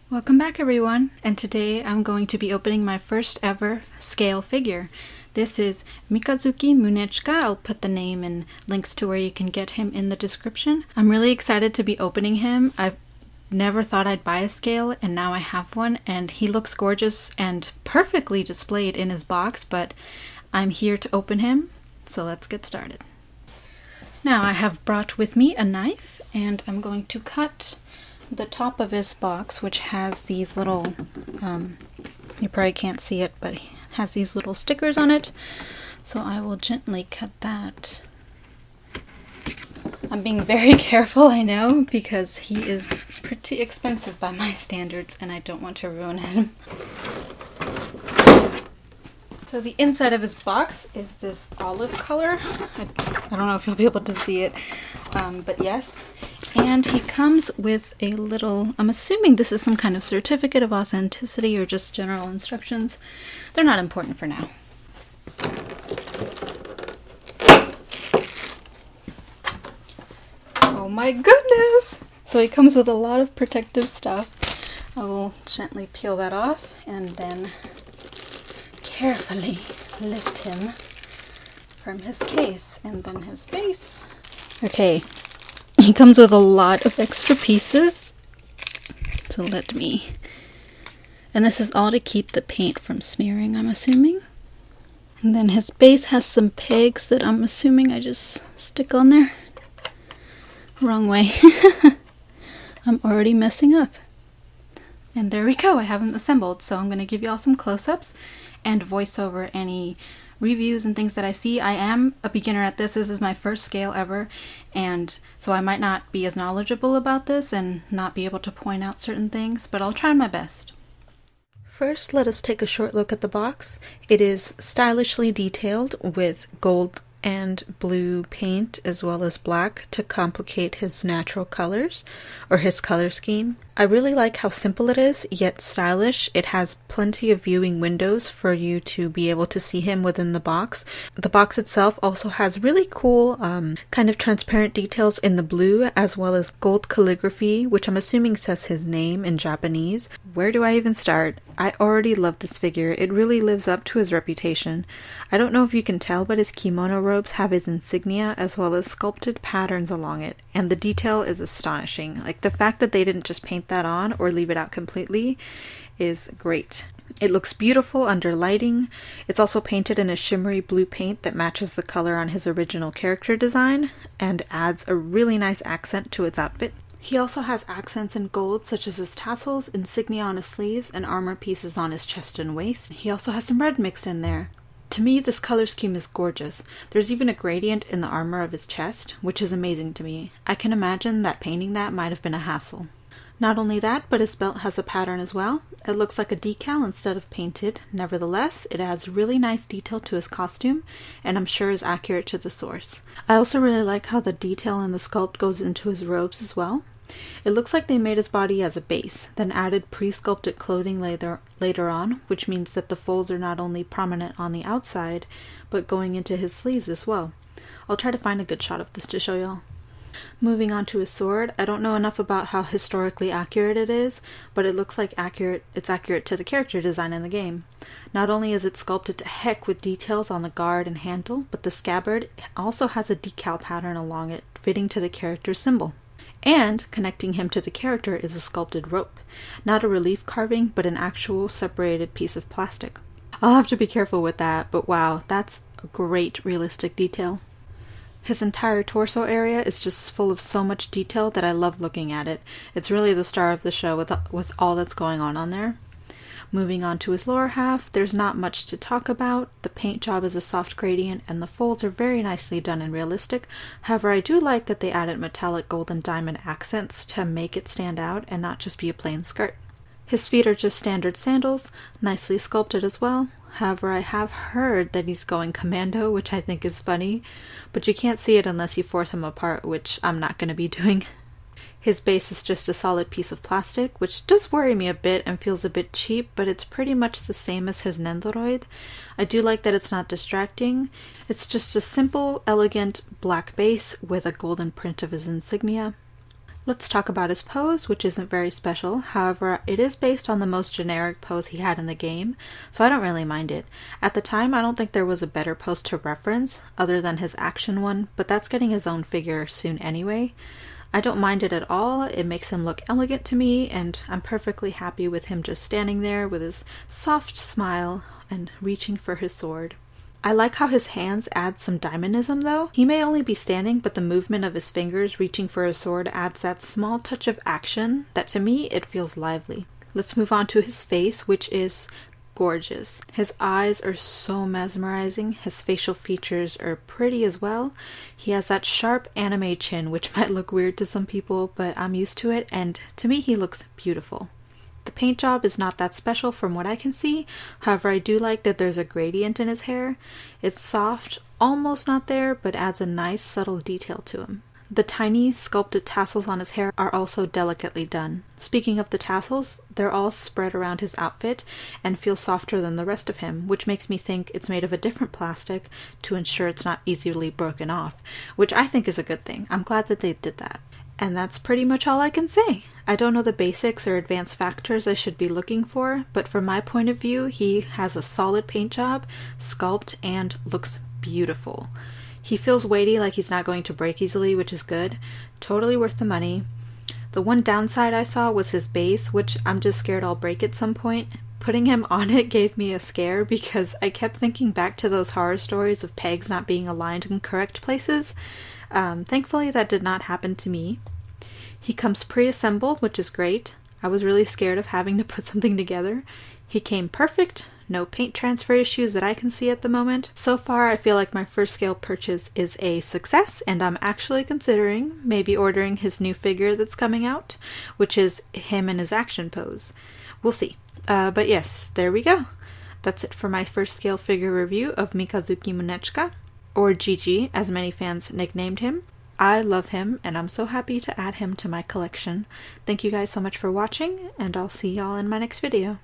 Welcome back everyone, and today I'm going to be opening my first ever scale figure. This is Mikazuki Munechika. I'll put the name and links to where you can get him in the description. I'm really excited to be opening him. I've never thought I'd buy a scale, and now I have one, and he looks gorgeous and perfectly displayed in his box, but I'm here to open him, so let's get started. Now I have brought with me a knife, and I'm going to cut the top of his box, which has these little, you probably can't see it, but it has these little stickers on it. So I will gently cut that. I'm being very careful, I know, because he is pretty expensive by my standards and I don't want to ruin him. So the inside of his box is this olive color. I don't know if you'll be able to see it, but yes. And he comes with a little, I'm assuming this is some kind of certificate of authenticity or just general instructions. They're not important for now. Oh my goodness! So he comes with a lot of protective stuff. I will gently peel that off and then carefully lift him from his case and then his base. Okay. He comes with a lot of extra pieces, so let me, and this is all to keep the paint from smearing, I'm assuming. And then his base has some pegs that I'm assuming I just stick on there. Wrong way. I'm already messing up. And there we go, I have him assembled, so I'm going to give you all some close-ups and voice over any reviews and things that I see. I am a beginner at this. This is my first scale ever, and so I might not be as knowledgeable about this and not be able to point out certain things, but I'll try my best. First, let us take a short look at the box. It is stylishly detailed with gold and blue paint as well as black to complicate his natural colors or his color scheme. I really like how simple it is, yet stylish. It has plenty of viewing windows for you to be able to see him within the box. The box itself also has really cool kind of transparent details in the blue as well as gold calligraphy, which I'm assuming says his name in Japanese. Where do I even start? I already love this figure. It really lives up to his reputation. I don't know if you can tell, but his kimono robes have his insignia as well as sculpted patterns along it, and the detail is astonishing. Like, the fact that they didn't just paint that on or leave it out completely is great. It looks beautiful under lighting. It's also painted in a shimmery blue paint that matches the color on his original character design and adds a really nice accent to its outfit. He also has accents in gold, such as his tassels, insignia on his sleeves, and armor pieces on his chest and waist. He also has some red mixed in there. To me, this color scheme is gorgeous. There's even a gradient in the armor of his chest, which is amazing to me. I can imagine that painting that might have been a hassle. Not only that, but his belt has a pattern as well. It looks like a decal instead of painted. Nevertheless, it adds really nice detail to his costume, and I'm sure is accurate to the source. I also really like how the detail in the sculpt goes into his robes as well. It looks like they made his body as a base, then added pre-sculpted clothing later on, which means that the folds are not only prominent on the outside, but going into his sleeves as well. I'll try to find a good shot of this to show y'all. Moving on to his sword, I don't know enough about how historically accurate it is, but it looks like it's accurate to the character design in the game. Not only is it sculpted to heck with details on the guard and handle, but the scabbard also has a decal pattern along it, fitting to the character's symbol. And connecting him to the character is a sculpted rope. Not a relief carving, but an actual separated piece of plastic. I'll have to be careful with that, but wow, that's a great realistic detail. His entire torso area is just full of so much detail that I love looking at it. It's really the star of the show with all that's going on there. Moving on to his lower half, there's not much to talk about. The paint job is a soft gradient and the folds are very nicely done and realistic. However, I do like that they added metallic gold and diamond accents to make it stand out and not just be a plain skirt. His feet are just standard sandals, nicely sculpted as well. However, I have heard that he's going commando, which I think is funny, but you can't see it unless you force him apart, which I'm not going to be doing. His base is just a solid piece of plastic, which does worry me a bit and feels a bit cheap, but it's pretty much the same as his Nendoroid. I do like that it's not distracting. It's just a simple, elegant black base with a golden print of his insignia. Let's talk about his pose, which isn't very special. However, it is based on the most generic pose he had in the game, so I don't really mind it. At the time, I don't think there was a better pose to reference, other than his action one, but that's getting his own figure soon anyway. I don't mind it at all. It makes him look elegant to me, and I'm perfectly happy with him just standing there with his soft smile and reaching for his sword. I like how his hands add some dynamism though. He may only be standing, but the movement of his fingers reaching for his sword adds that small touch of action that to me it feels lively. Let's move on to his face, which is gorgeous. His eyes are so mesmerizing. His facial features are pretty as well. He has that sharp anime chin, which might look weird to some people, but I'm used to it, and to me he looks beautiful. The paint job is not that special from what I can see, however I do like that there's a gradient in his hair. It's soft, almost not there, but adds a nice subtle detail to him. The tiny sculpted tassels on his hair are also delicately done. Speaking of the tassels, they're all spread around his outfit and feel softer than the rest of him, which makes me think it's made of a different plastic to ensure it's not easily broken off, which I think is a good thing. I'm glad that they did that. And that's pretty much all I can say. I don't know the basics or advanced factors I should be looking for, but from my point of view, he has a solid paint job, sculpt, and looks beautiful. He feels weighty, like he's not going to break easily, which is good. Totally worth the money. The one downside I saw was his base, which I'm just scared I'll break at some point. Putting him on it gave me a scare because I kept thinking back to those horror stories of pegs not being aligned in correct places. Thankfully that did not happen to me. He comes pre-assembled, which is great. I was really scared of having to put something together. He came perfect, no paint transfer issues that I can see at the moment. So far I feel like my first scale purchase is a success, and I'm actually considering maybe ordering his new figure that's coming out, which is him in his action pose. We'll see. But yes, there we go. That's it for my first scale figure review of Mikazuki Munechika, or Gigi, as many fans nicknamed him. I love him, and I'm so happy to add him to my collection. Thank you guys so much for watching, and I'll see y'all in my next video.